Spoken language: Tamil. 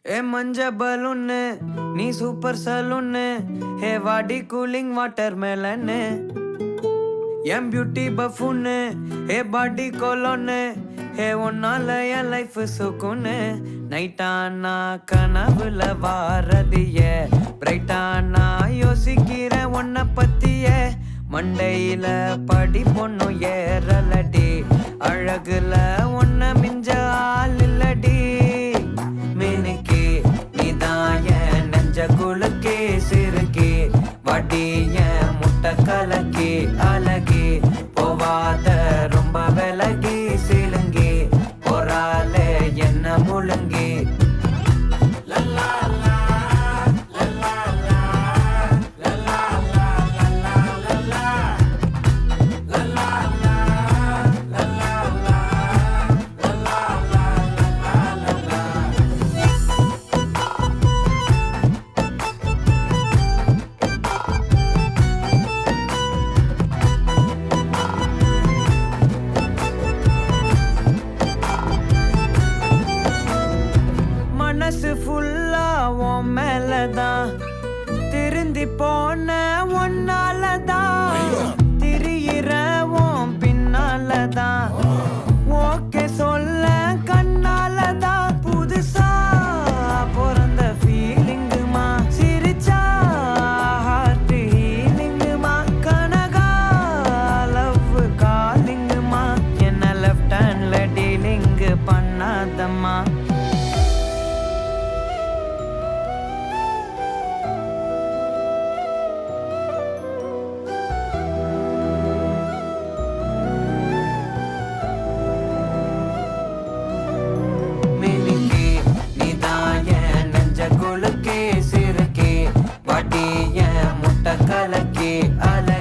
ए मंजा बलून नी सूपर सलून हे वाडी कूलिंग वाटरमेलन एम ब्यूटी बफून हे बॉडी कोलोन हे उन्नाल एन लाइफ सुकून நைட்டானா கனவுல வாரதிய பிரைட்டானா யோசிக்கிற உன்னை பத்திய மண்டையில படி பொண்ணு ஏறலடி அழகுல உன்னை மிஞ்ச ஆள் இல்லடி மினுக்கே நீதாய நெஞ்ச குலுக்கே சிறுக்கே வடிய முட்டை கலக்கே அழகே போவாத ரொம்ப விலகி சிலுங்கி பொறாலே என்ன முழுங்கி மனசு ஃபுல்லா உன் மேலதான் திருந்தி போன ஒன்னாலதான் திரியிற உன் பின்னாலதான் ஓகே சொல்ல கண்ணாலதான் புதுசா பிறந்த ஃபீலிங்குமா சிரிச்சா ஹார்ட் ஹீலிங்குமா கனகா லவ் காலிங்குமா என்ன லெஃப்ட் ஹேண்ட்ல டீலிங் பண்ணாதம்மா குலுக்கே சிறுக்கே வட்டிய முட்டை கலக்கே அல